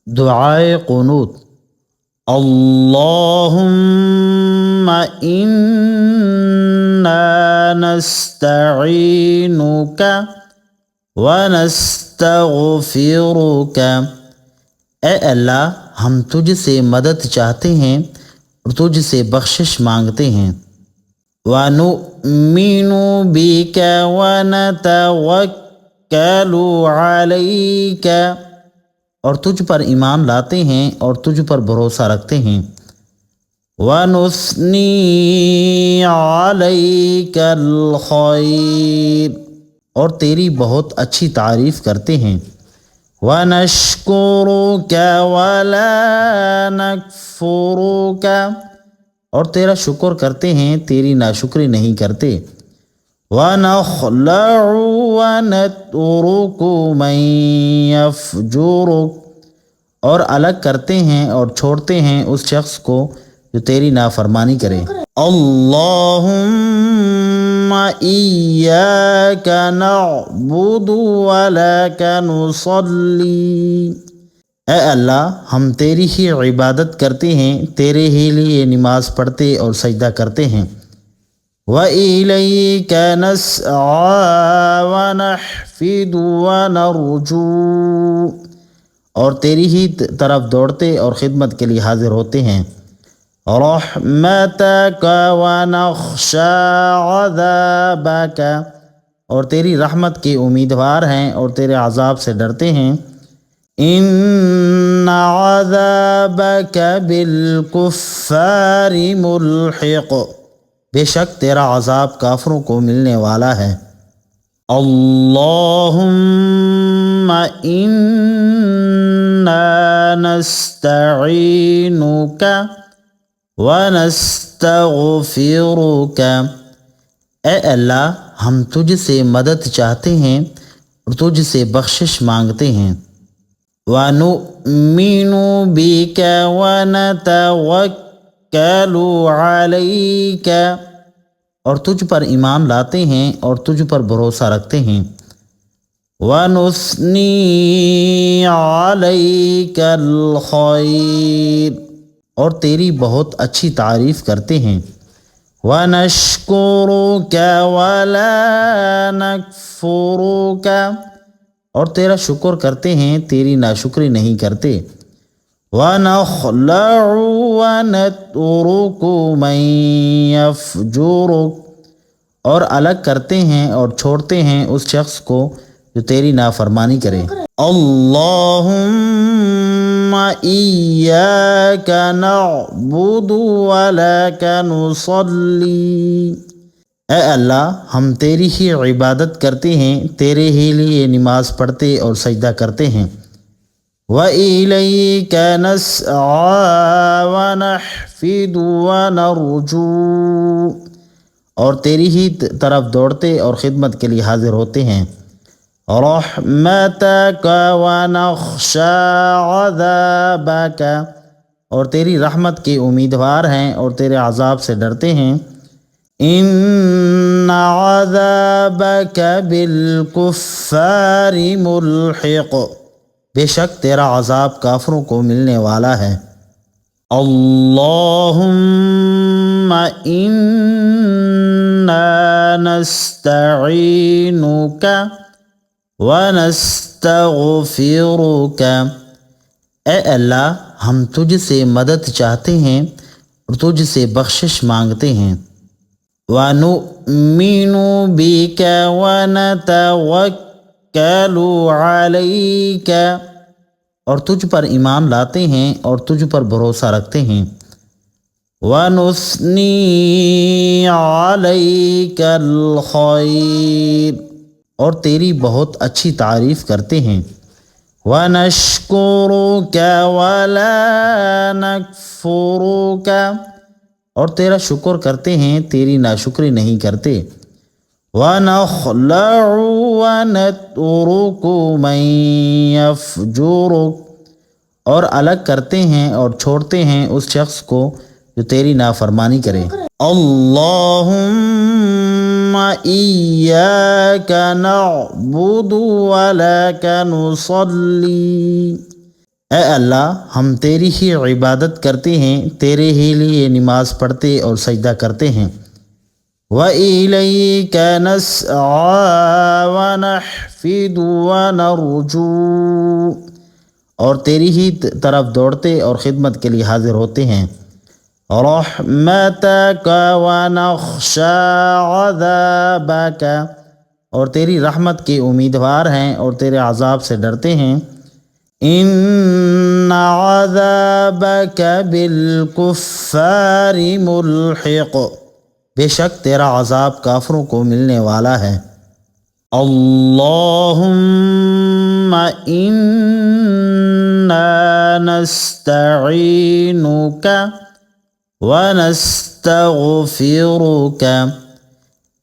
دعائے قنوت: اللہم انا نستعینک ونستغفرک، اے اللہ ہم تجھ سے مدد چاہتے ہیں اور تجھ سے بخشش مانگتے ہیں۔ وَنُؤْمِنُ بِكَ وَنَتَوَكَّلُ عَلَيْكَ، اور تجھ پر ایمان لاتے ہیں اور تجھ پر بھروسہ رکھتے ہیں۔ وَنُثْنِي عَلَيْكَ الْخَيْرَ، اور تیری بہت اچھی تعریف کرتے ہیں۔ وَنَشْكُرُكَ وَلَا نَكْفُرُكَ، اور تیرا شکر کرتے ہیں، تیری ناشکری نہیں کرتے۔ وَنَخْلَعُ وَنَتْرُكُ مَن يَفْجُرُكَ، اور الگ کرتے ہیں اور چھوڑتے ہیں اس شخص کو جو تیری نافرمانی کرے۔ اللہم ایاک نعبد ولک نصلی، اے اللہ ہم تیری ہی عبادت کرتے ہیں، تیرے ہی لیے نماز پڑھتے اور سجدہ کرتے ہیں۔ وَإِلَيْكَ نَسْعَىٰ وَنَحْفِدُ وَنَرْجُو، اور تیری ہی طرف دوڑتے اور خدمت کے لیے حاضر ہوتے ہیں۔ رَحْمَتَكَ وَنَخْشَىٰ عَذَابَكَ، اور تیری رحمت کے امیدوار ہیں اور تیرے عذاب سے ڈرتے ہیں۔ إِنَّ عَذَابَكَ بِالْكُفَّارِ مُلْحِقٌ، بے شک تیرا عذاب کافروں کو ملنے والا ہے۔ اللہم انا نستعینک ونستغفرک، اے اللہ ہم تجھ سے مدد چاہتے ہیں اور تجھ سے بخشش مانگتے ہیں۔ وَنُؤْمِنُ بِكَ وَنَتَوَكَّلُ عَلَيْكَ، اور تجھ پر ایمان لاتے ہیں اور تجھ پر بھروسہ رکھتے ہیں۔ وَنُثْنِي عَلَيْكَ الْخَيْرَ، اور تیری بہت اچھی تعریف کرتے ہیں۔ وَنَشْكُرُكَ وَلَا نَكْفُرُكَ، اور تیرا شکر کرتے ہیں، تیری ناشکری نہیں کرتے۔ وَنَخْلَعُ وَنَتْرُكُ مَن يَفْجُرُكَ، اور الگ کرتے ہیں اور چھوڑتے ہیں اس شخص کو جو تیری نافرمانی کرے۔ اللہم ایاک نعبد ولک نصلی، اے اللہ ہم تیری ہی عبادت کرتے ہیں، تیرے ہی لیے نماز پڑھتے اور سجدہ کرتے ہیں۔ وَإِلَيْكَ نَسْعَىٰ وَنَحْفِدُ وَنَرْجُو، اور تیری ہی طرف دوڑتے اور خدمت کے لیے حاضر ہوتے ہیں۔ رَحْمَتَكَ وَنَخْشَىٰ عَذَابَكَ، اور تیری رحمت کے امیدوار ہیں اور تیرے عذاب سے ڈرتے ہیں۔ إِنَّ عَذَابَكَ بِالْكُفَّارِ مُلْحِقٌ، بے شک تیرا عذاب کافروں کو ملنے والا ہے۔ اللہم انا نستعینک ونستغفرک، اے اللہ ہم تجھ سے مدد چاہتے ہیں اور تجھ سے بخشش مانگتے ہیں۔ وَنُؤْمِنُ بِكَ وَنَتَوَكَّلُ عَلَيْكَ، اور تجھ پر ایمان لاتے ہیں اور تجھ پر بھروسہ رکھتے ہیں۔ وَنُثْنِي عَلَيْكَ الْخَيْرَ، اور تیری بہت اچھی تعریف کرتے ہیں۔ وَنَشْكُرُكَ وَلَا نَكْفُرُكَ، اور تیرا شکر کرتے ہیں، تیری ناشکری نہیں کرتے۔ وَنَخْلَعُ وَنَتْرُكُ مَن يَفْجُرُكَ، اور الگ کرتے ہیں اور چھوڑتے ہیں اس شخص کو جو تیری نافرمانی کرے۔ اللہم ایاک نعبد ولک نصلی، اے اللہ ہم تیری ہی عبادت کرتے ہیں، تیرے ہی لیے نماز پڑھتے اور سجدہ کرتے ہیں۔ وَإِلَيْكَ نَسْعَىٰ وَنَحْفِدُ وَنَرْجُو، اور تیری ہی طرف دوڑتے اور خدمت کے لیے حاضر ہوتے ہیں۔ رحمتک ونخشى عذابک، اور تیری رحمت کے امیدوار ہیں اور تیرے عذاب سے ڈرتے ہیں۔ ان عذابک بالکفار ملحق، بے شک تیرا عذاب کافروں کو ملنے والا ہے۔ اللہم انا نستعینک وَنَسْتَغْفِرُكَ،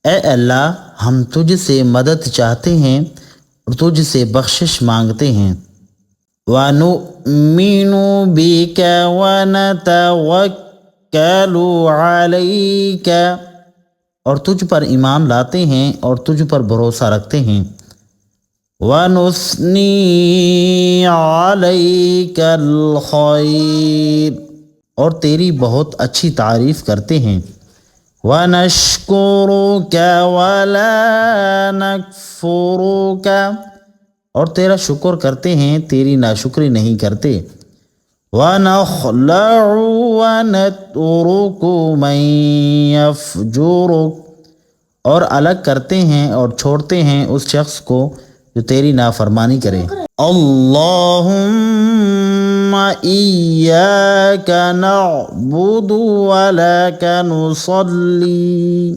اے اللہ ہم تجھ سے مدد چاہتے ہیں اور تجھ سے بخشش مانگتے ہیں۔ وَنُؤْمِنُ بِكَ وَنَتَوَكَّلُ عَلَيْكَ، اور تجھ پر ایمان لاتے ہیں اور تجھ پر بھروسہ رکھتے ہیں۔ وَنُثْنِي عَلَيْكَ الْخَيْرَ، اور تیری بہت اچھی تعریف کرتے ہیں۔ وَنَشْكُرُكَ وَلَا نَكْفُرُكَ، اور تیرا شکر کرتے ہیں، تیری ناشکری نہیں کرتے۔ وَنَخْلَعُ وَنَتْرُكُ مَن يَفْجُرُكَ، اور الگ کرتے ہیں اور چھوڑتے ہیں اس شخص کو جو تیری نافرمانی کرے۔ اللہم ایاک نعبد ولک نصلی،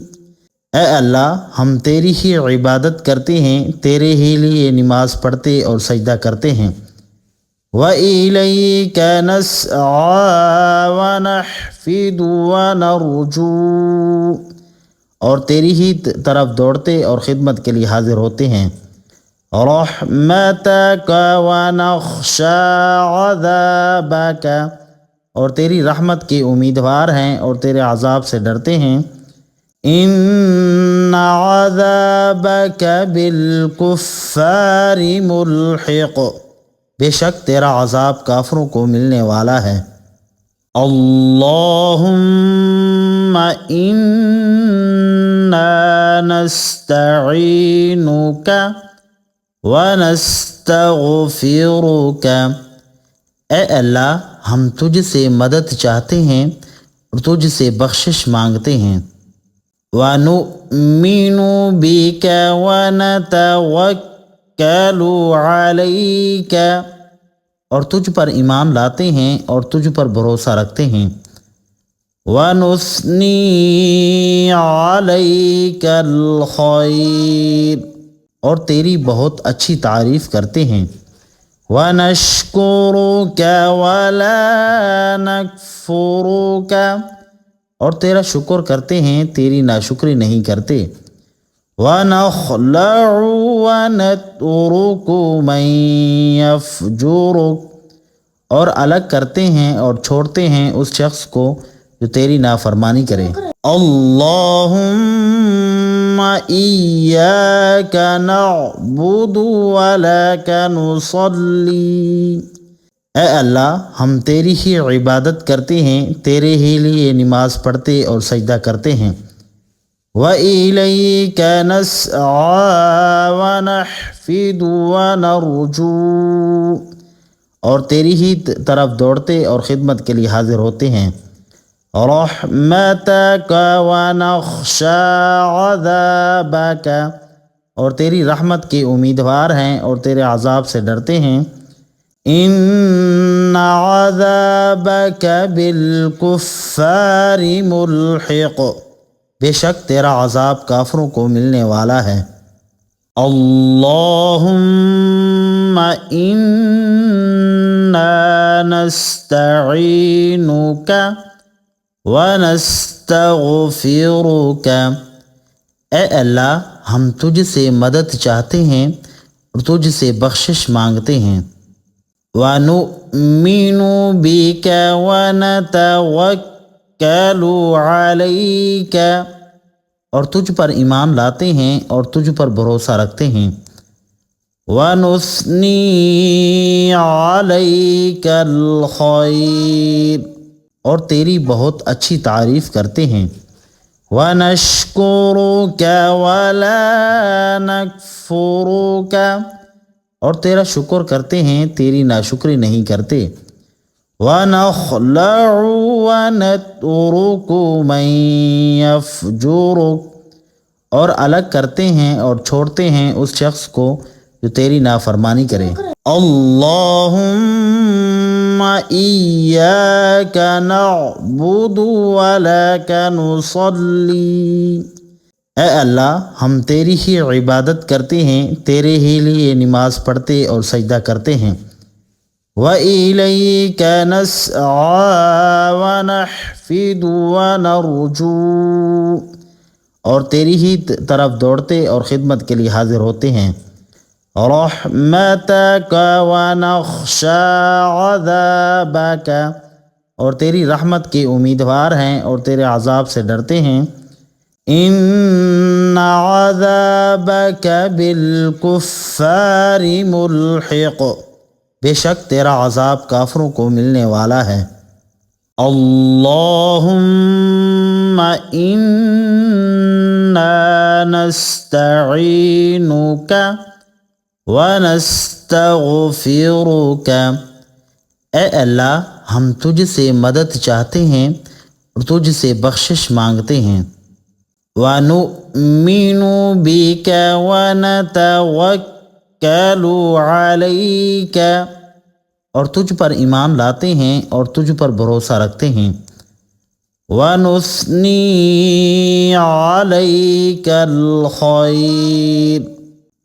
اے اللہ ہم تیری ہی عبادت کرتے ہیں، تیرے ہی لیے نماز پڑھتے اور سجدہ کرتے ہیں۔ وَإِلَيْكَ نَسْعَىٰ وَنَحْفِدُ وَنَرْجُو، اور تیری ہی طرف دوڑتے اور خدمت کے لیے حاضر ہوتے ہیں۔ رحمتک ونخشى عذابک، اور تیری رحمت کے امیدوار ہیں اور تیرے عذاب سے ڈرتے ہیں۔ ان عذابک بالکفار ملحق، بے شک تیرا عذاب کافروں کو ملنے والا ہے۔ اللہم انا نستعینک وَنَسْتَغْفِرُكَ، اے اللہ ہم تجھ سے مدد چاہتے ہیں اور تجھ سے بخشش مانگتے ہیں۔ وَنُؤْمِنُ بِكَ وَنَتَوَكَّلُ عَلَيْكَ، اور تجھ پر ایمان لاتے ہیں اور تجھ پر بھروسہ رکھتے ہیں۔ وَنُثْنِي عَلَيْكَ الْخَيْرَ، اور تیری بہت اچھی تعریف کرتے ہیں۔ وَنَشْكُرُكَ وَلَا نَكْفُرُكَ، اور تیرا شکر کرتے ہیں، تیری ناشکری نہیں کرتے۔ وَنَخْلَعُ وَنَتْرُكُ مَن يَفْجُرُكَ، اور الگ کرتے ہیں اور چھوڑتے ہیں اس شخص کو جو تیری نافرمانی کرے۔ اللہم ایاک نعبد ولک نصلی، اے اللہ ہم تیری ہی عبادت کرتے ہیں، تیرے ہی لیے نماز پڑھتے اور سجدہ کرتے ہیں۔ وَإِلَيْكَ نَسْعَىٰ وَنَحْفِدُ وَنَرْجُو، اور تیری ہی طرف دوڑتے اور خدمت کے لیے حاضر ہوتے ہیں۔ رحمتک ونخشى عذابک، اور تیری رحمت کے امیدوار ہیں اور تیرے عذاب سے ڈرتے ہیں۔ ان عذابک بالکفار ملحق، بے شک تیرا عذاب کافروں کو ملنے والا ہے۔ اللہم انا نستعینک وَنَسْتَغْفِرُكَ، اے اللہ ہم تجھ سے مدد چاہتے ہیں اور تجھ سے بخشش مانگتے ہیں۔ وَنُؤْمِنُ بِكَ وَنَتَوَكَّلُ عَلَيْكَ، اور تجھ پر ایمان لاتے ہیں اور تجھ پر بھروسہ رکھتے ہیں۔ ونثني عليك الخير، اور تیری بہت اچھی تعریف کرتے ہیں، ونشکرک ولا نکفرک، اور تیرا شکر کرتے ہیں، تیری ناشکری نہیں کرتے، ونخلع ونترک من یفجرک، اور الگ کرتے ہیں اور چھوڑتے ہیں اس شخص کو جو تیری نافرمانی کرے۔ اللہم ایاک نعبد ولک نصلی، اے اللہ ہم تیری ہی عبادت کرتے ہیں، تیرے ہی لیے نماز پڑھتے اور سجدہ کرتے ہیں، وَإِلَيْكَ نَسْعَىٰ وَنَحْفِدُ وَنَرْجُو، اور تیری ہی طرف دوڑتے اور خدمت کے لیے حاضر ہوتے ہیں، رحمتک ونخشى عذابک، اور تیری رحمت کے امیدوار ہیں اور تیرے عذاب سے ڈرتے ہیں، ان عذابک بالکفار ملحق، بے شک تیرا عذاب کافروں کو ملنے والا ہے۔ اللہم انا نستعینک ونستغفرک، اے اللہ ہم تجھ سے مدد چاہتے ہیں اور تجھ سے بخشش مانگتے ہیں، وَنُؤْمِنُ بِكَ وَنَتَوَكَّلُ عَلَيْكَ، اور تجھ پر ایمان لاتے ہیں اور تجھ پر بھروسہ رکھتے ہیں، وَنُثْنِي عَلَيْكَ الْخَيْرَ،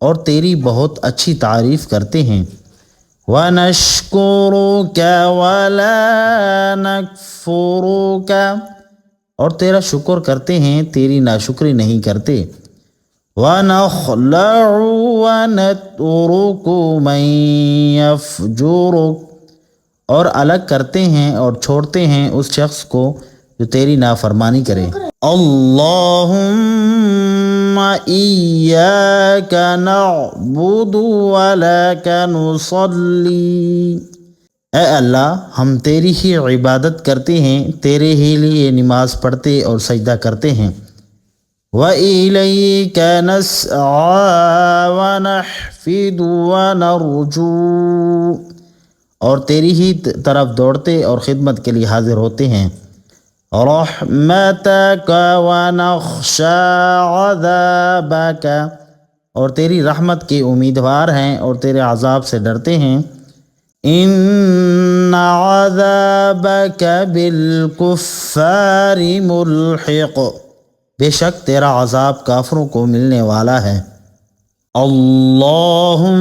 اور تیری بہت اچھی تعریف کرتے ہیں، وَنَشْكُرُكَ وَلَا نَكْفُرُكَ، اور تیرا شکر کرتے ہیں، تیری ناشکری نہیں کرتے، وَنَخْلَعُ وَنَتْرُكُ مَن يَفْجُرُكَ، اور الگ کرتے ہیں اور چھوڑتے ہیں اس شخص کو جو تیری نافرمانی کرے۔ اللہم ایاک نعبد ولک نصلی، اے اللہ ہم تیری ہی عبادت کرتے ہیں، تیرے ہی لیے نماز پڑھتے اور سجدہ کرتے ہیں، وَإِلَيْكَ نَسْعَىٰ وَنَحْفِدُ وَنَرْجُو، اور تیری ہی طرف دوڑتے اور خدمت کے لیے حاضر ہوتے ہیں، رحمتک ونخشى عذابک، اور تیری رحمت کے امیدوار ہیں اور تیرے عذاب سے ڈرتے ہیں، ان عذابک بالکفار ملحق، بے شک تیرا عذاب کافروں کو ملنے والا ہے۔ اللہم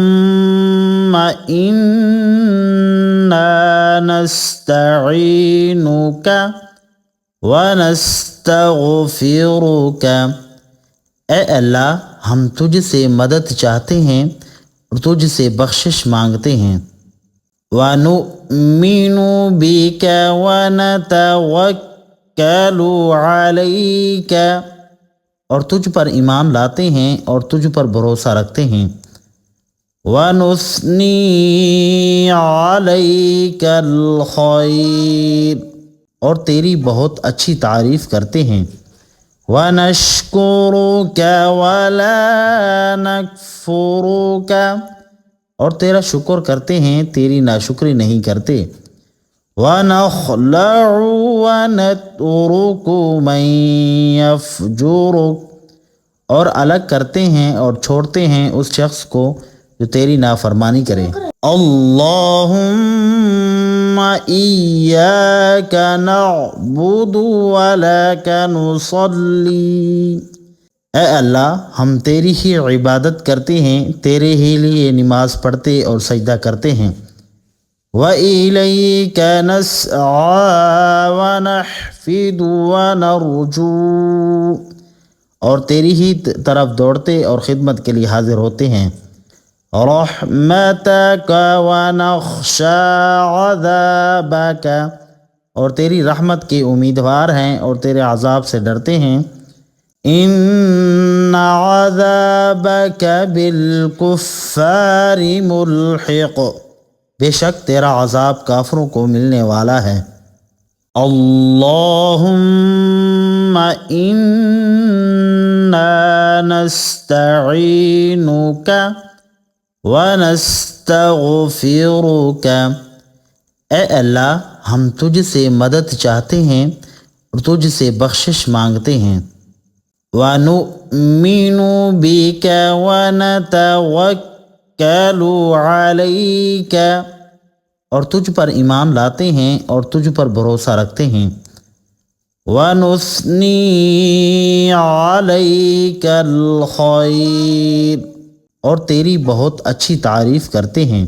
انا نستعینک ونستغفرک، اے اللہ ہم تجھ سے مدد چاہتے ہیں اور تجھ سے بخشش مانگتے ہیں، وَنُؤْمِنُ بِكَ وَنَتَوَكَّلُ عَلَيْكَ، اور تجھ پر ایمان لاتے ہیں اور تجھ پر بھروسہ رکھتے ہیں، وَنُثْنِي عَلَيْكَ الْخَيْرَ، اور تیری بہت اچھی تعریف کرتے ہیں، وَنَشْكُرُكَ وَلَا نَكْفُرُكَ، اور تیرا شکر کرتے ہیں، تیری ناشکری نہیں کرتے، وَنَخْلَعُ وَنَتْرُكُ مَن يَفْجُرُكَ، اور الگ کرتے ہیں اور چھوڑتے ہیں اس شخص کو جو تیری نافرمانی کرے۔ اللہم ایاک نعبد ولک نصلی، اے اللہ ہم تیری ہی عبادت کرتے ہیں، تیرے ہی لیے نماز پڑھتے اور سجدہ کرتے ہیں، وَإِلَيْكَ نَسْعَىٰ وَنَحْفِدُ وَنَرْجُو، اور تیری ہی طرف دوڑتے اور خدمت کے لیے حاضر ہوتے ہیں، رحمتک ونخشى عذابک، اور تیری رحمت کے امیدوار ہیں اور تیرے عذاب سے ڈرتے ہیں، ان عذابک بالکفار ملحق، بے شک تیرا عذاب کافروں کو ملنے والا ہے۔ اللہم انا نستعینک ونستغفرک، اے اللہ ہم تجھ سے مدد چاہتے ہیں اور تجھ سے بخشش مانگتے ہیں۔ وَنُؤْمِنُ بِكَ وَنَتَوَكَّلُ عَلَيْكَ، اور تجھ پر ایمان لاتے ہیں اور تجھ پر بھروسہ رکھتے ہیں۔ وَنُثْنِي عَلَيْكَ الْخَيْرَ، اور تیری بہت اچھی تعریف کرتے ہیں۔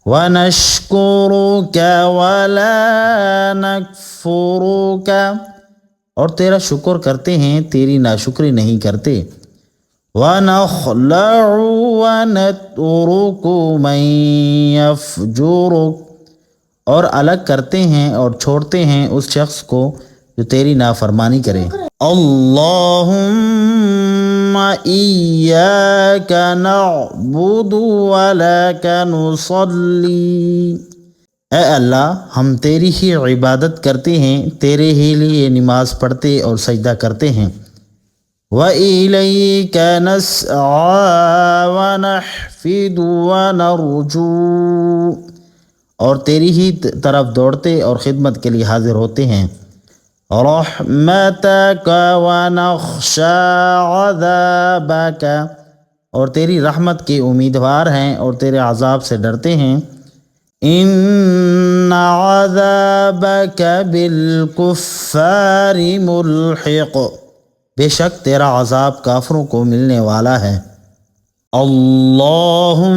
وَنَشْكُرُكَ وَلَا نَكْفُرُكَ، اور تیرا شکر کرتے ہیں تیری ناشکری نہیں کرتے۔ وَنَخْلَعُ وَنَتْرُكُ مَن يَفْجُرُكَ، اور الگ کرتے ہیں اور چھوڑتے ہیں اس شخص کو جو تیری نافرمانی کرے۔ اللہم ایاک نعبد ولک نصلی، اے اللہ ہم تیری ہی عبادت کرتے ہیں، تیرے ہی لیے نماز پڑھتے اور سجدہ کرتے ہیں۔ وَإِلَيْكَ نَسْعَىٰ وَنَحْفِدُ وَنَرْجُو، اور تیری ہی طرف دوڑتے اور خدمت کے لیے حاضر ہوتے ہیں۔ رَحْمَتَكَ وَنَخْشَىٰ عَذَابَكَ، اور تیری رحمت کے امیدوار ہیں اور تیرے عذاب سے ڈرتے ہیں۔ ان عذابک بالکفار ملحق، بے شک تیرا عذاب کافروں کو ملنے والا ہے۔ اللہم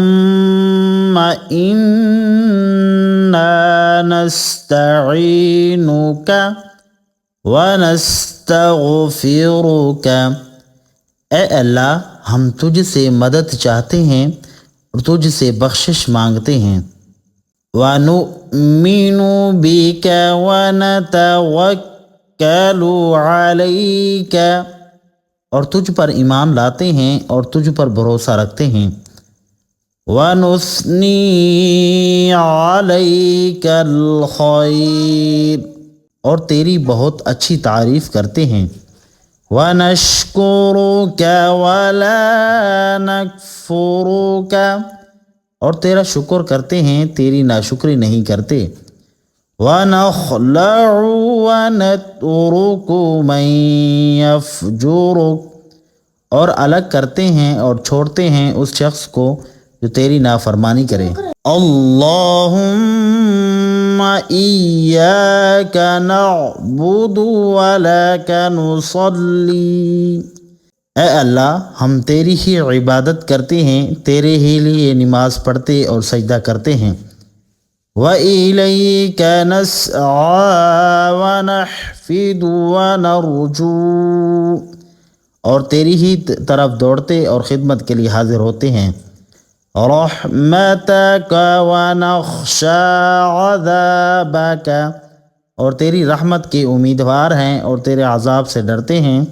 انا نستعینک ونستغفرک، اے اللہ ہم تجھ سے مدد چاہتے ہیں اور تجھ سے بخشش مانگتے ہیں۔ وَنُؤْمِنُ بِكَ وَنَتَوَكَّلُ عَلَيْكَ، اور تجھ پر ایمان لاتے ہیں اور تجھ پر بھروسہ رکھتے ہیں۔ وَنُثْنِي عَلَيْكَ الْخَيْرَ، اور تیری بہت اچھی تعریف کرتے ہیں۔ وَنَشْكُرُكَ وَلَا نَكْفُرُكَ، اور تیرا شکر کرتے ہیں تیری ناشکری نہیں کرتے۔ وَنَخْلَعُ وَنَتْرُكُ مَن يَفْجُرُكَ، اور الگ کرتے ہیں اور چھوڑتے ہیں اس شخص کو جو تیری نافرمانی کرے۔ اللہم ایاک نعبد ولک نصلی، اے اللہ ہم تیری ہی عبادت کرتے ہیں، تیرے ہی لیے نماز پڑھتے اور سجدہ کرتے ہیں۔ وَإِلَيْكَ نَسْعَىٰ وَنَحْفِدُ وَنَرْجُو، اور تیری ہی طرف دوڑتے اور خدمت کے لیے حاضر ہوتے ہیں۔ رَحْمَتَكَ وَنَخْشَىٰ عَذَابَكَ، اور تیری رحمت کے امیدوار ہیں اور تیرے عذاب سے ڈرتے ہیں۔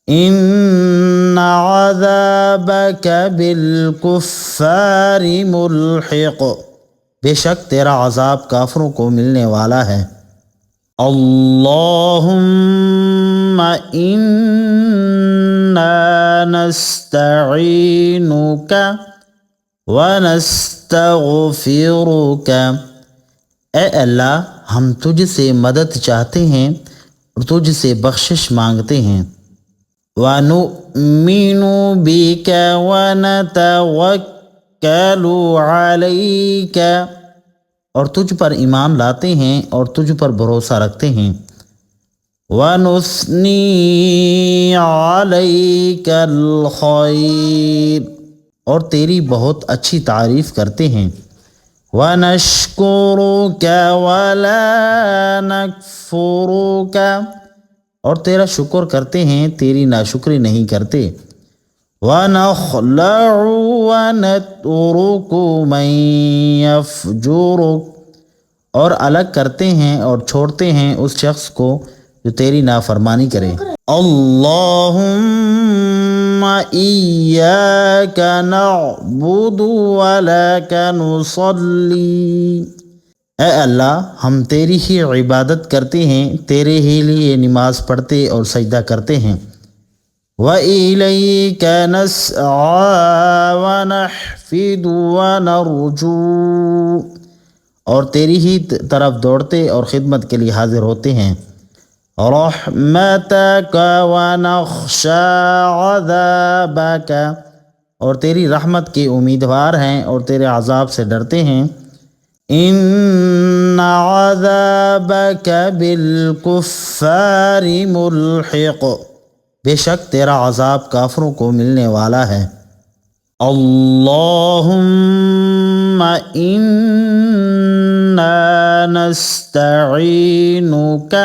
ان عذابک بالکفار ملحق، بے شک تیرا عذاب کافروں کو ملنے والا ہے۔ اللہم انا نستعینک ونستغفرک، اے اللہ ہم تجھ سے مدد چاہتے ہیں اور تجھ سے بخشش مانگتے ہیں۔ وَنُؤْمِنُ بِكَ وَنَتَوَكَّلُ عَلَيْكَ، اور تجھ پر ایمان لاتے ہیں اور تجھ پر بھروسہ رکھتے ہیں۔ وَنُثْنِي عَلَيْكَ الْخَيْرَ، اور تیری بہت اچھی تعریف کرتے ہیں۔ وَنَشْكُرُكَ وَلَا نَكْفُرُكَ، اور تیرا شکر کرتے ہیں تیری ناشکری نہیں کرتے۔ وَنَخْلَعُ وَنَتْرُكُ مَن يَفْجُرُكَ، اور الگ کرتے ہیں اور چھوڑتے ہیں اس شخص کو جو تیری نافرمانی کرے۔ اللہم ایاک نعبد ولک نصلی، اے اللہ ہم تیری ہی عبادت کرتے ہیں، تیرے ہی لیے نماز پڑھتے اور سجدہ کرتے ہیں۔ وَإِلَيْكَ نَسْعَىٰ وَنَحْفِدُ وَنَرْجُو، اور تیری ہی طرف دوڑتے اور خدمت کے لیے حاضر ہوتے ہیں۔ رحمتک ونخشى عذابک، اور تیری رحمت کے امیدوار ہیں اور تیرے عذاب سے ڈرتے ہیں۔ ان عذابک بالکفار ملحق، بے شک تیرا عذاب کافروں کو ملنے والا ہے۔ اللہم انا نستعینک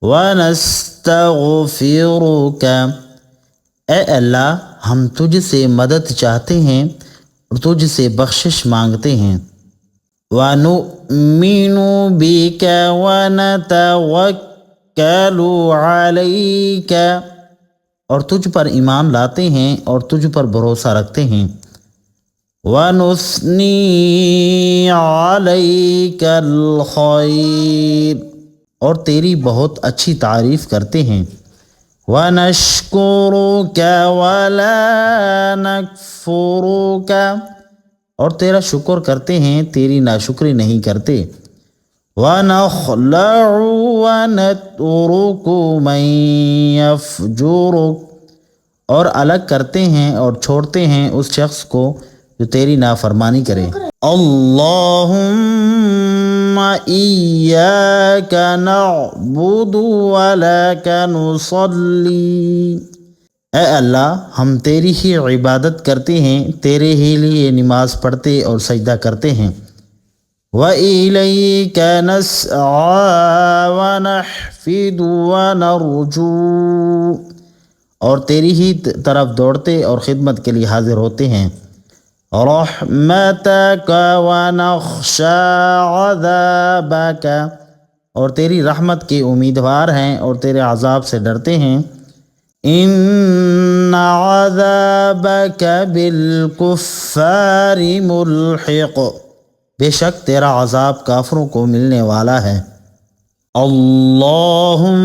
ونستغفرک، اے اللہ ہم تجھ سے مدد چاہتے ہیں اور تجھ سے بخشش مانگتے ہیں۔ وَنُؤْمِنُ بِكَ وَنَتَوَكَّلُ عَلَيْكَ، اور تجھ پر ایمان لاتے ہیں اور تجھ پر بھروسہ رکھتے ہیں۔ وَنُثْنِي عَلَيْكَ الْخَيْرَ، اور تیری بہت اچھی تعریف کرتے ہیں۔ وَنَشْكُرُكَ وَلَا نَكْفُرُكَ، اور تیرا شکر کرتے ہیں، تیری ناشکری نہیں کرتے۔ وَنَخْلَعُ وَنَتْرُكُ مَن يَفْجُرُكَ، اور الگ کرتے ہیں اور چھوڑتے ہیں اس شخص کو جو تیری نافرمانی کرے۔ اللہم ایاک نعبد ولک نصلی، اے اللہ ہم تیری ہی عبادت کرتے ہیں، تیرے ہی لیے نماز پڑھتے اور سجدہ کرتے ہیں۔ وَإِلَيْكَ نَسْعَىٰ وَنَحْفِدُ وَنَرْجُو، اور تیری ہی طرف دوڑتے اور خدمت کے لیے حاضر ہوتے ہیں۔ رحمتک ونخشى عذابک، اور تیری رحمت کے امیدوار ہیں اور تیرے عذاب سے ڈرتے ہیں۔ ان عذابک بالکفار ملحق، بے شک تیرا عذاب کافروں کو ملنے والا ہے۔ اللہم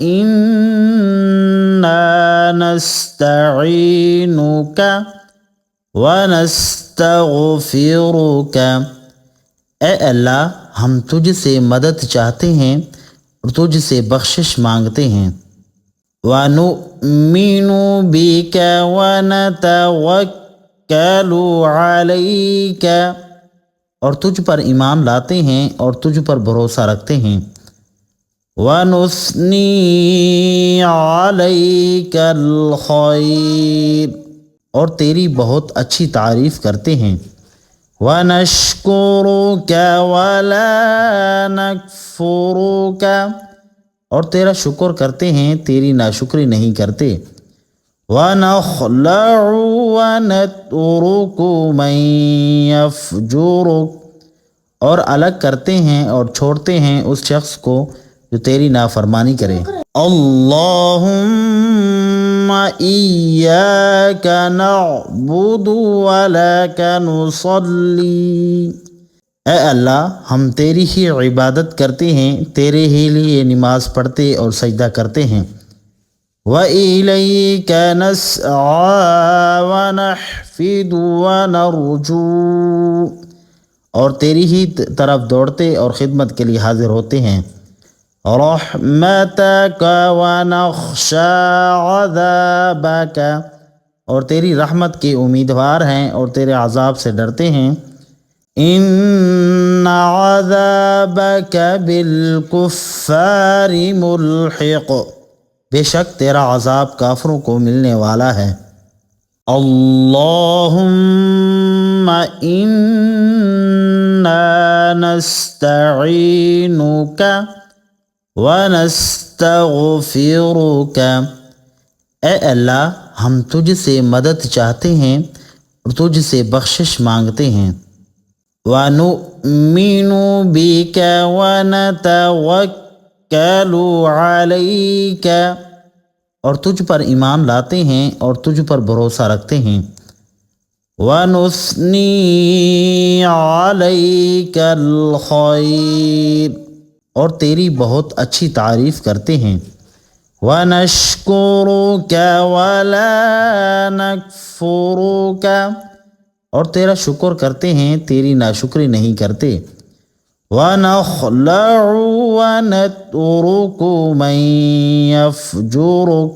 انا نستعینک ونستغفرک، اے اللہ ہم تجھ سے مدد چاہتے ہیں اور تجھ سے بخشش مانگتے ہیں۔ وَنُؤْمِنُ بِكَ وَنَتَوَكَّلُ عَلَيْكَ، اور تجھ پر ایمان لاتے ہیں اور تجھ پر بھروسہ رکھتے ہیں۔ وَنُثْنِي عَلَيْكَ الْخَيْرَ، اور تیری بہت اچھی تعریف کرتے ہیں۔ وَنَشْكُرُكَ وَلَا نَكْفُرُكَ، اور تیرا شکر کرتے ہیں، تیری ناشکری نہیں کرتے۔ وَنَخْلَعُ وَنَتْرُكُ مَن يَفْجُرُكَ، اور الگ کرتے ہیں اور چھوڑتے ہیں اس شخص کو جو تیری نافرمانی کرے۔ اللہم ایاک نعبد ولک نصلی، اے اللہ ہم تیری ہی عبادت کرتے ہیں، تیرے ہی لیے نماز پڑھتے اور سجدہ کرتے ہیں۔ وَإِلَيْكَ نَسْعَىٰ وَنَحْفِدُ وَنَرْجُو، اور تیری ہی طرف دوڑتے اور خدمت کے لیے حاضر ہوتے ہیں۔ رحمتک ونخشى عذابک، اور تیری رحمت کے امیدوار ہیں اور تیرے عذاب سے ڈرتے ہیں۔ ان عذابک بالکفار ملحق، بے شک تیرا عذاب کافروں کو ملنے والا ہے۔ اللہم انا نستعینک ونستغفرک، اے اللہ ہم تجھ سے مدد چاہتے ہیں اور تجھ سے بخشش مانگتے ہیں۔ وَنُؤْمِنُ بِكَ وَنَتَوَكَّلُ علیک، اور تجھ پر ایمان لاتے ہیں اور تجھ پر بھروسہ رکھتے ہیں، وَنُثْنِي عَلَيْكَ الْخَيْرَ، اور تیری بہت اچھی تعریف کرتے ہیں، وَنَشْكُرُكَ وَلَا نَكْفُرُكَ، اور تیرا شکر کرتے ہیں، تیری ناشکری نہیں کرتے، وَنَخْلَعُ وَنَتْرُكُ مَن يَفْجُرُكَ،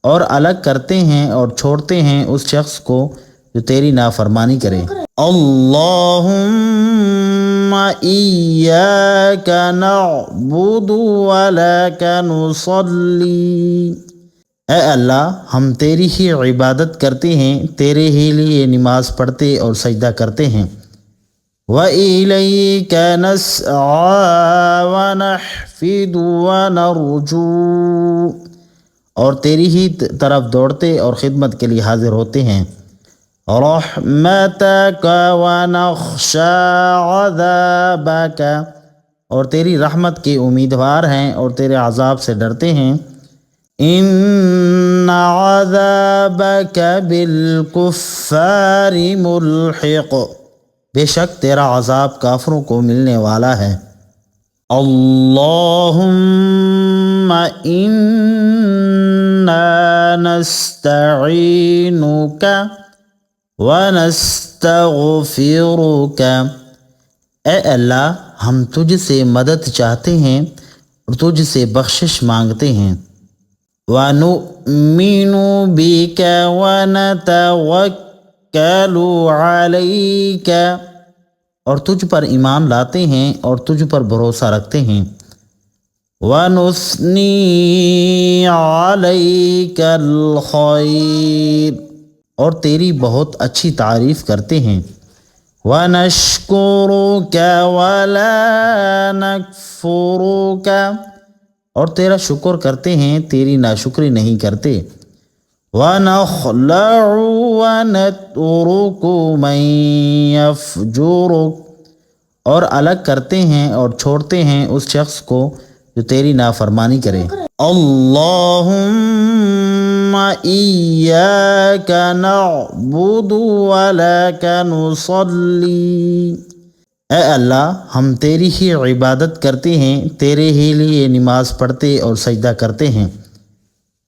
اور الگ کرتے ہیں اور چھوڑتے ہیں اس شخص کو جو تیری نافرمانی کرے، اللہم ایاک نعبد ولک نصلی، اے اللہ ہم تیری ہی عبادت کرتے ہیں، تیرے ہی لیے نماز پڑھتے اور سجدہ کرتے ہیں، وَإِلَيْكَ نَسْعَى وَنَحْفِدُ وَنَرْجُو، اور تیری ہی طرف دوڑتے اور خدمت کے لیے حاضر ہوتے ہیں، رحمتک ونخشى عذابک، اور تیری رحمت کے امیدوار ہیں اور تیرے عذاب سے ڈرتے ہیں، ان عذابک بالکفار ملحق، بے شک تیرا عذاب کافروں کو ملنے والا ہے، اللہم انا نستعینک وَنَسْتَغْفِرُكَ، اے اللہ ہم تجھ سے مدد چاہتے ہیں اور تجھ سے بخشش مانگتے ہیں، وَنُؤْمِنُ بِكَ وَنَتَوَكَّلُ عَلَيْكَ، اور تجھ پر ایمان لاتے ہیں اور تجھ پر بھروسہ رکھتے ہیں، وَنُثْنِي عَلَيْكَ الْخَيْرَ، اور تیری بہت اچھی تعریف کرتے ہیں، وَنَشْكُرُكَ وَلَا نَكْفُرُكَ، اور تیرا شکر کرتے ہیں، تیری ناشکری نہیں کرتے، وَنَخْلَعُ وَنَتْرُكُ مَن يَفْجُرُكَ، اور الگ کرتے ہیں اور چھوڑتے ہیں اس شخص کو جو تیری نافرمانی کرے، اللہم ایاک نعبد ولک نصلی، اے اللہ ہم تیری ہی عبادت کرتے ہیں، تیرے ہی لیے نماز پڑھتے اور سجدہ کرتے ہیں،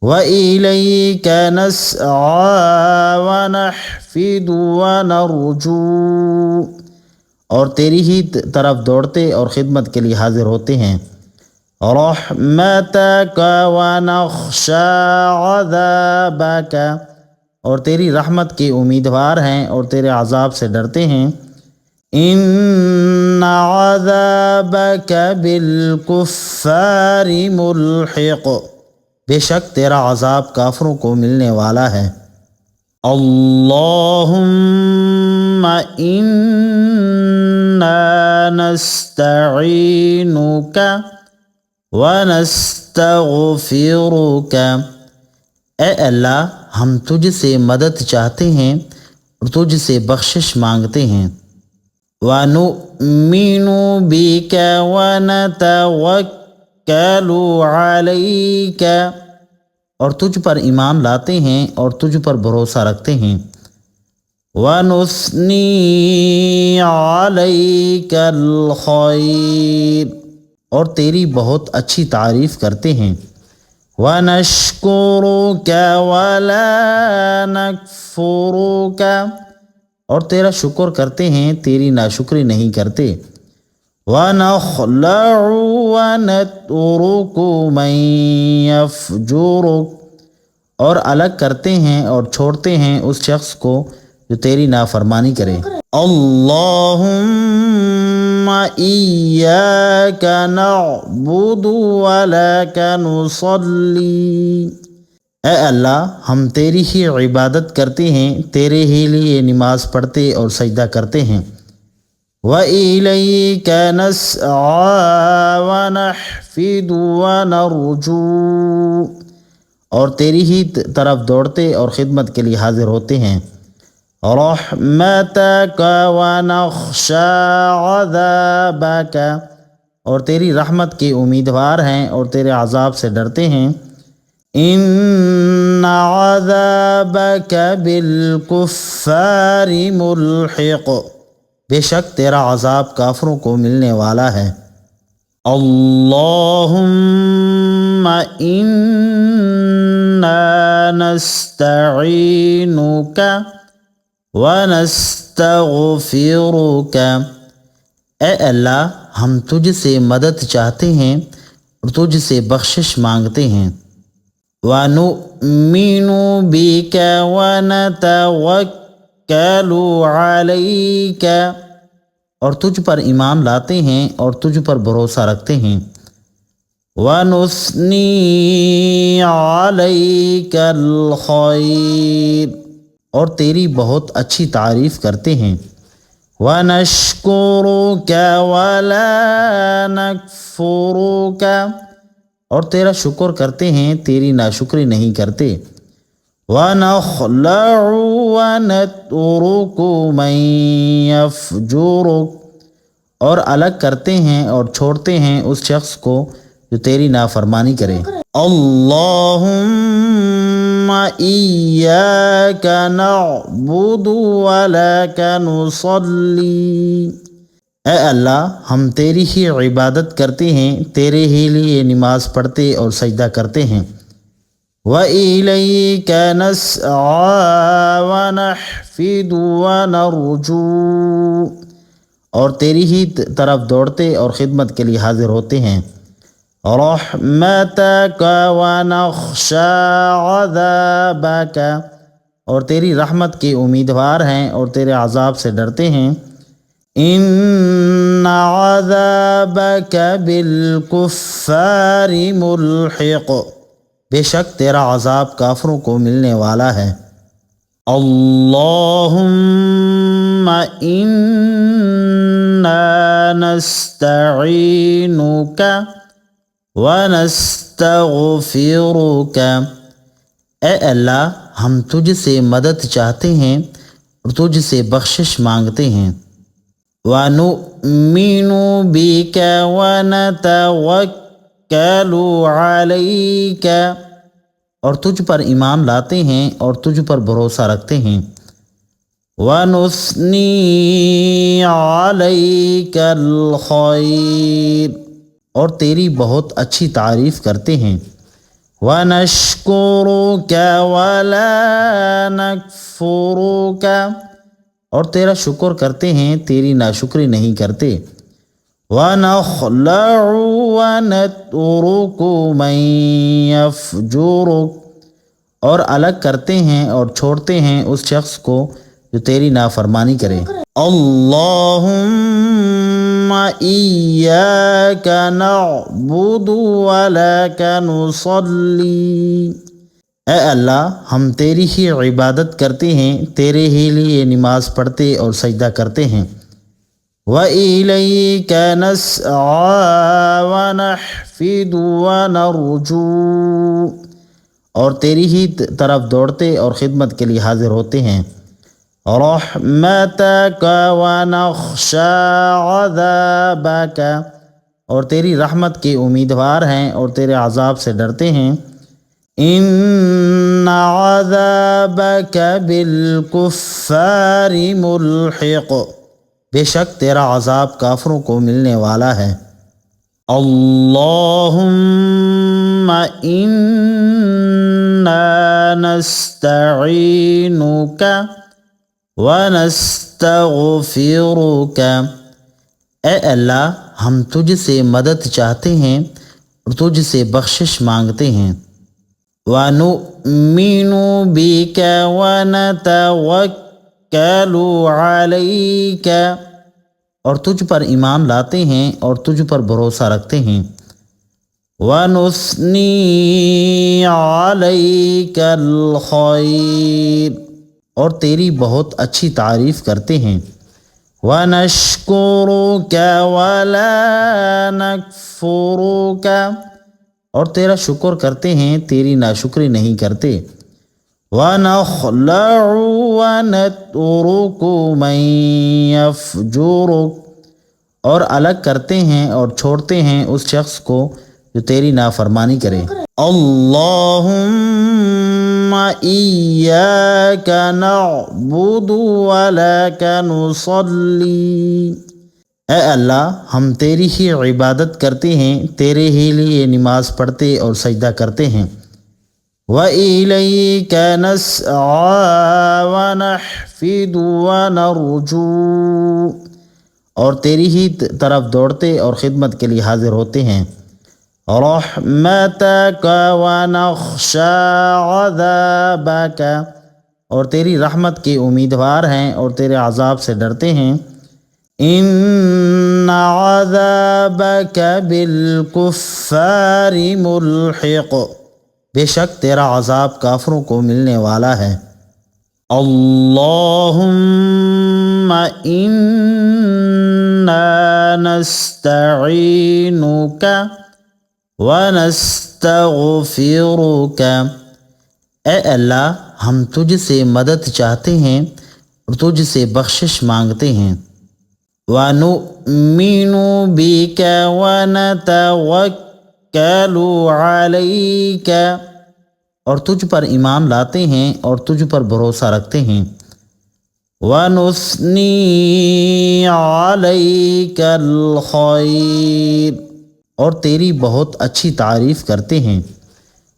وَإِلَيْكَ نَسْعَى وَنَحْفِدُ وَنَرْجُو، اور تیری ہی طرف دوڑتے اور خدمت کے لیے حاضر ہوتے ہیں، رحمتک ونخشى عذابک، اور تیری رحمت کے امیدوار ہیں اور تیرے عذاب سے ڈرتے ہیں، ان عذابک بالکفار ملحق، بے شک تیرا عذاب کافروں کو ملنے والا ہے، اللہم انا نستعینک وَنَسْتَغْفِرُكَ، اے اللہ ہم تجھ سے مدد چاہتے ہیں اور تجھ سے بخشش مانگتے ہیں، وَنُؤْمِنُ بِكَ وَنَتَوَكَّلُ عَلَيْكَ، اور تجھ پر ایمان لاتے ہیں اور تجھ پر بھروسہ رکھتے ہیں، وَنُثْنِي عَلَيْكَ الْخَيْرَ، اور تیری بہت اچھی تعریف کرتے ہیں، وَنَشْكُرُكَ وَلَا نَكْفُرُكَ، اور تیرا شکر کرتے ہیں، تیری ناشکری نہیں کرتے، وَنَخْلَعُ وَنَتْرُكُ مَن يَفْجُرُكَ، اور الگ کرتے ہیں اور چھوڑتے ہیں اس شخص کو جو تیری نافرمانی کرے، اللہم ایاک نعبد ولک نصلی، اے اللہ ہم تیری ہی عبادت کرتے ہیں، تیرے ہی لیے نماز پڑھتے اور سجدہ کرتے ہیں، وَإِلَيْكَ نَسْعَى وَنَحْفِدُ وَنَرْجُو، اور تیری ہی طرف دوڑتے اور خدمت کے لیے حاضر ہوتے ہیں، رحمتک ونخشى عذابک، اور تیری رحمت کے امیدوار ہیں اور تیرے عذاب سے ڈرتے ہیں۔ ان عذابک بالکفار ملحق، بے شک تیرا عذاب کافروں کو ملنے والا ہے۔ اللہم انا نستعینک ونستغفرک، اے اللہ ہم تجھ سے مدد چاہتے ہیں اور تجھ سے بخشش مانگتے ہیں۔ وَنُؤْمِنُ بِكَ وَنَتَوَكَّلُ عَلَيْكَ، اور تجھ پر ایمان لاتے ہیں اور تجھ پر بھروسہ رکھتے ہیں۔ وَنُثْنِي عَلَيْكَ الْخَيْرَ، اور تیری بہت اچھی تعریف کرتے ہیں۔ وَنَشْكُرُكَ وَلَا نَكْفُرُكَ، اور تیرا شکر کرتے ہیں تیری ناشکری نہیں کرتے۔ وَنَخْلَعُ وَنَتْرُكُ مَن يَفْجُرُكَ، اور الگ کرتے ہیں اور چھوڑتے ہیں اس شخص کو جو تیری نافرمانی کرے۔ اللہم ایاک نعبد ولک نصلی، اے اللہ ہم تیری ہی عبادت کرتے ہیں، تیرے ہی لیے نماز پڑھتے اور سجدہ کرتے ہیں۔ وَإِلَيْكَ نَسْعَىٰ وَنَحْفِدُ وَنَرْجُو، اور تیری ہی طرف دوڑتے اور خدمت کے لیے حاضر ہوتے ہیں۔ رَحْمَتَكَ وَنَخْشَىٰ عَذَابَكَ، اور تیری رحمت کے امیدوار ہیں اور تیرے عذاب سے ڈرتے ہیں۔ ان عذابک بالکفار ملحق، بے شک تیرا عذاب کافروں کو ملنے والا ہے۔ اللہم انا نستعینک ونستغفرک، اے اللہ ہم تجھ سے مدد چاہتے ہیں اور تجھ سے بخشش مانگتے ہیں۔ وَنُؤْمِنُ بِكَ وَنَتَوَكَّلُ عَلَيْكَ، اور تجھ پر ایمان لاتے ہیں اور تجھ پر بھروسہ رکھتے ہیں۔ وَنُثْنِي عَلَيْكَ الْخَيْرَ، اور تیری بہت اچھی تعریف کرتے ہیں۔ وَنَشْكُرُكَ وَلَا نَكْفُرُكَ، اور تیرا شکر کرتے ہیں تیری ناشکری نہیں کرتے۔ وَنَخْلَعُ وَنَتْرُكُ مَن يَفْجُرُكَ، اور الگ کرتے ہیں اور چھوڑتے ہیں اس شخص کو جو تیری نافرمانی کرے۔ اللہم ایاک نعبد ولک نصلی، اے اللہ ہم تیری ہی عبادت کرتے ہیں، تیرے ہی لیے نماز پڑھتے اور سجدہ کرتے ہیں۔ وَإِلَيْكَ نَسْعَىٰ وَنَحْفِدُ وَنَرْجُو، اور تیری ہی طرف دوڑتے اور خدمت کے لیے حاضر ہوتے ہیں۔ رَحْمَتَكَ وَنَخْشَىٰ عَذَابَكَ، اور تیری رحمت کے امیدوار ہیں اور تیرے عذاب سے ڈرتے ہیں۔ ان عذابک بالکفار ملحق، بے شک تیرا عذاب کافروں کو ملنے والا ہے۔ اللہم انا نستعینک ونستغفرک، اے اللہ ہم تجھ سے مدد چاہتے ہیں اور تجھ سے بخشش مانگتے ہیں۔ وَنُؤْمِنُ بِكَ وَنَتَوَكَّلُ عَلَيْكَ، اور تجھ پر ایمان لاتے ہیں اور تجھ پر بھروسہ رکھتے ہیں۔ وَنُثْنِي عَلَيْكَ الْخَيْرَ، اور تیری بہت اچھی تعریف کرتے ہیں۔ وَنَشْكُرُكَ وَلَا نَكْفُرُكَ، اور تیرا شکر کرتے ہیں تیری ناشکری نہیں کرتے۔ وَنَخْلَعُ وَنَتْرُكُ مَن يَفْجُرُكَ، اور الگ کرتے ہیں اور چھوڑتے ہیں اس شخص کو جو تیری نافرمانی کرے۔ اللہم ایاک نعبد ولک نصلی، اے اللہ ہم تیری ہی عبادت کرتے ہیں، تیرے ہی لیے نماز پڑھتے اور سجدہ کرتے ہیں۔ وَإِلَيْكَ نَسْعَىٰ وَنَحْفِدُ وَنَرْجُو، اور تیری ہی طرف دوڑتے اور خدمت کے لیے حاضر ہوتے ہیں۔ رَحْمَتَكَ وَنَخْشَىٰ عَذَابَكَ، اور تیری رحمت کے امیدوار ہیں اور تیرے عذاب سے ڈرتے ہیں۔ إِنَّ عَذَابَكَ بِالْكُفَّارِ مُلْحِقٌ، بے شک تیرا عذاب کافروں کو ملنے والا ہے۔ اللہم انا نستعینک ونستغفرک، اے اللہ ہم تجھ سے مدد چاہتے ہیں اور تجھ سے بخشش مانگتے ہیں۔ وَنُؤْمِنُ بِكَ وَنَتَوَكَّلُ عَلَيْكَ، اور تجھ پر ایمان لاتے ہیں اور تجھ پر بھروسہ رکھتے ہیں۔ وَنُثْنِي عَلَيْكَ الْخَيْرَ، اور تیری بہت اچھی تعریف کرتے ہیں۔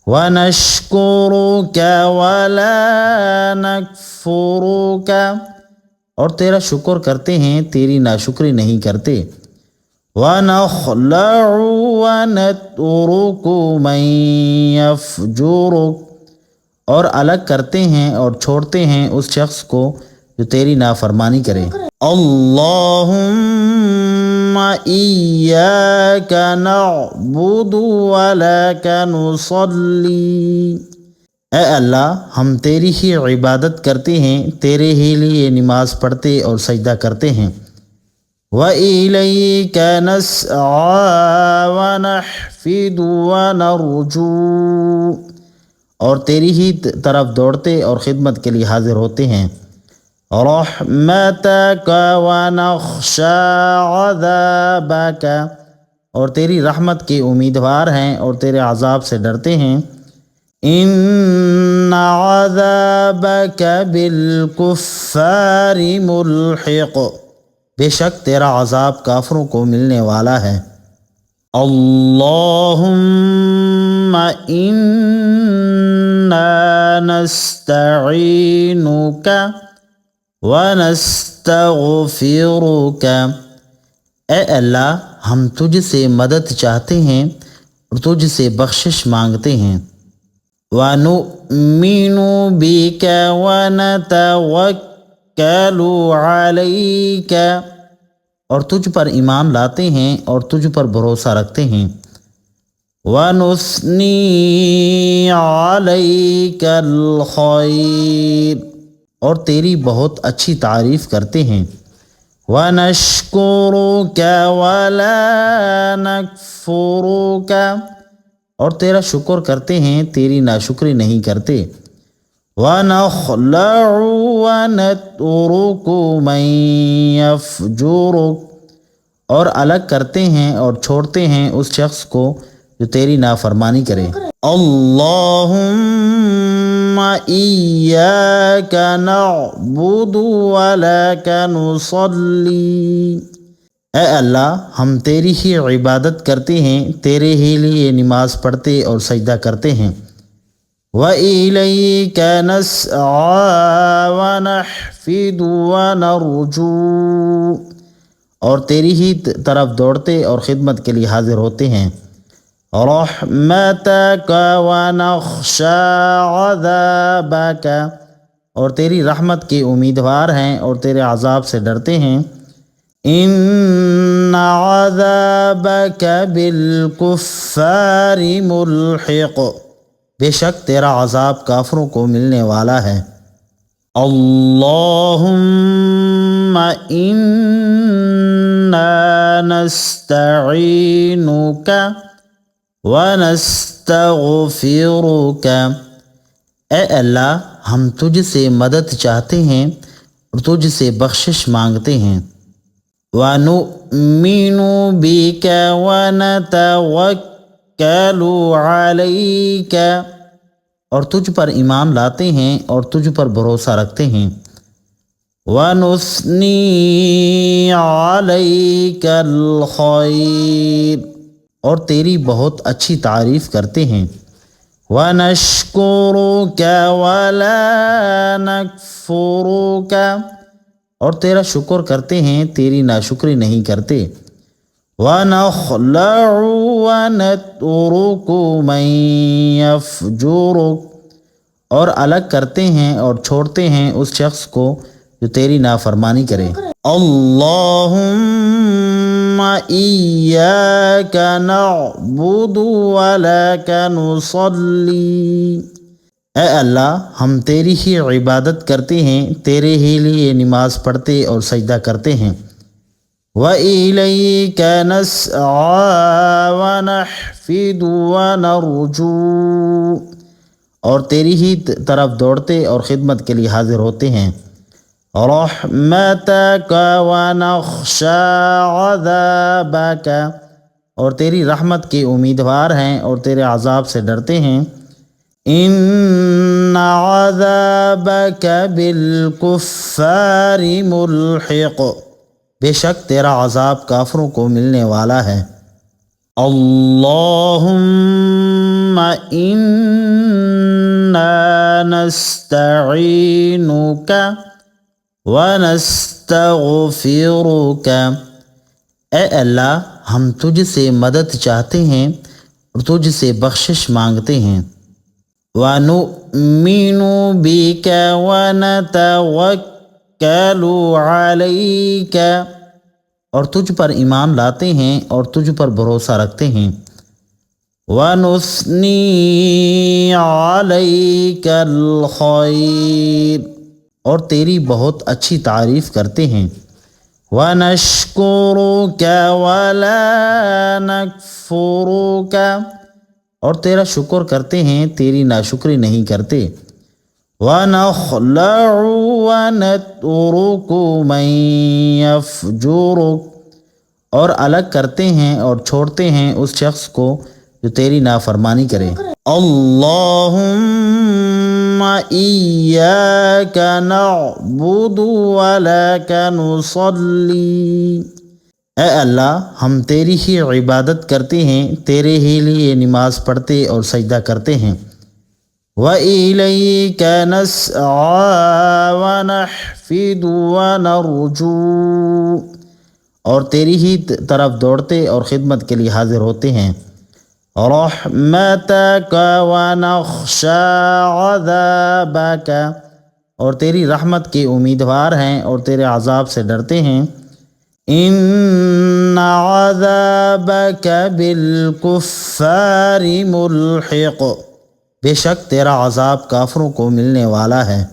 وَنَشْكُرُكَ وَلَا نَكْفُرُكَ، اور تیرا شکر کرتے ہیں، تیری ناشکری نہیں کرتے۔ وَنَخْلَعُ وَنَتْرُكُ مَن يَفْجُرُكَ، اور الگ کرتے ہیں اور چھوڑتے ہیں اس شخص کو جو تیری نافرمانی کرے۔ اللہم ایاک نعبد ولک نصلی، اے اللہ ہم تیری ہی عبادت کرتے ہیں، تیرے ہی لیے نماز پڑھتے اور سجدہ کرتے ہیں۔ وَإِلَيْكَ نَسْعَىٰ وَنَحْفِدُ وَنَرْجُو، اور تیری ہی طرف دوڑتے اور خدمت کے لیے حاضر ہوتے ہیں۔ رَحْمَتَكَ وَنَخْشَىٰ عَذَابَكَ، اور تیری رحمت کے امیدوار ہیں اور تیرے عذاب سے ڈرتے ہیں۔ إِنَّ عَذَابَكَ بِالْكُفَّارِ مُلْحِقٌ، بے شک تیرا عذاب کافروں کو ملنے والا ہے۔ اللہم انا نستعینک ونستغفرک، اے اللہ ہم تجھ سے مدد چاہتے ہیں اور تجھ سے بخشش مانگتے ہیں۔ وَنُؤْمِنُ بِكَ وَنَتَوَكَّلُ عَلَيْكَ، اور تجھ پر ایمان لاتے ہیں اور تجھ پر بھروسہ رکھتے ہیں۔ وَنُثْنِي عَلَيْكَ الْخَيْرَ، اور تیری بہت اچھی تعریف کرتے ہیں۔ وَنَشْكُرُكَ وَلَا نَكْفُرُكَ، اور تیرا شکر کرتے ہیں، تیری ناشکری نہیں کرتے۔ وَنَخْلَعُ وَنَتْرُكُ مَن يَفْجُرُكَ، اور الگ کرتے ہیں اور چھوڑتے ہیں اس شخص کو جو تیری نافرمانی کرے۔ اللہم ایاک نعبد ولک نصلی، اے اللہ ہم تیری ہی عبادت کرتے ہیں، تیرے ہی لیے نماز پڑھتے اور سجدہ کرتے ہیں۔ وَإِلَيْكَ نَسْعَىٰ وَنَحْفِدُ وَنَرْجُو، اور تیری ہی طرف دوڑتے اور خدمت کے لیے حاضر ہوتے ہیں۔ رَحْمَتَكَ وَنَخْشَىٰ عَذَابَكَ، اور تیری رحمت کے امیدوار ہیں اور تیرے عذاب سے ڈرتے ہیں۔ إِنَّ عَذَابَكَ بِالْكُفَّارِ مُلْحِقٌ، بے شک تیرا عذاب کافروں کو ملنے والا ہے۔ اللہم انا نستعینک ونستغفرک، اے اللہ ہم تجھ سے مدد چاہتے ہیں اور تجھ سے بخشش مانگتے ہیں۔ وَنُؤْمِنُ بِكَ وَنَتَوَكَّلُ عَلَيْكَ، اور تجھ پر ایمان لاتے ہیں اور تجھ پر بھروسہ رکھتے ہیں۔ وَنُثْنِي عَلَيْكَ الْخَيْرَ، اور تیری بہت اچھی تعریف کرتے ہیں۔ وَنَشْكُرُكَ وَلَا نَكْفُرُكَ، اور تیرا شکر کرتے ہیں، تیری ناشکری نہیں کرتے۔ وَنَخْلَعُ وَنَتْرُكُ مَن يَفْجُرُكَ، اور الگ کرتے ہیں اور چھوڑتے ہیں اس شخص کو جو تیری نافرمانی کرے۔ اللہم ایاک نعبد ولک نصلی، اے اللہ ہم تیری ہی عبادت کرتے ہیں، تیرے ہی لیے نماز پڑھتے اور سجدہ کرتے ہیں۔ وَإِلَيْكَ نَسْعَى وَنَحْفِدُ وَنَرْجُو، اور تیری ہی طرف دوڑتے اور خدمت کے لیے حاضر ہوتے ہیں۔ رحمتک ونخشى عذابک، اور تیری رحمت کے امیدوار ہیں اور تیرے عذاب سے ڈرتے ہیں۔ ان عذابک بالکفار ملحق، بے شک تیرا عذاب کافروں کو ملنے والا ہے۔ اللہم انا نستعینک وَنَسْتَغْفِرُكَ، اے اللہ ہم تجھ سے مدد چاہتے ہیں اور تجھ سے بخشش مانگتے ہیں۔ وَنُؤْمِنُ بِكَ وَنَتَوَكَّلُ عَلَيْكَ، اور تجھ پر ایمان لاتے ہیں اور تجھ پر بھروسہ رکھتے ہیں۔ وَنُثْنِي عَلَيْكَ الْخَيْرَ، اور تیری بہت اچھی تعریف کرتے ہیں۔ وَنَشْكُرُكَ وَلَا نَكْفُرُكَ، اور تیرا شکر کرتے ہیں، تیری ناشکری نہیں کرتے۔ وَنَخْلَعُ وَنَتْرُكُ مَن يَفْجُرُكَ، اور الگ کرتے ہیں اور چھوڑتے ہیں اس شخص کو جو تیری نافرمانی کرے۔ اللہم ایاک نعبد ولک نصلی، اے اللہ ہم تیری ہی عبادت کرتے ہیں، تیرے ہی لیے نماز پڑھتے اور سجدہ کرتے ہیں۔ وَإِلَيْكَ نَسْعَى وَنَحْفِدُ وَنَرْجُو، اور تیری ہی طرف دوڑتے اور خدمت کے لیے حاضر ہوتے ہیں۔ رحمتک ونخشى عذابک، اور تیری رحمت کے امیدوار ہیں اور تیرے عذاب سے ڈرتے ہیں۔ ان عذابک بالکفار ملحق، بے شک تیرا عذاب کافروں کو ملنے والا ہے۔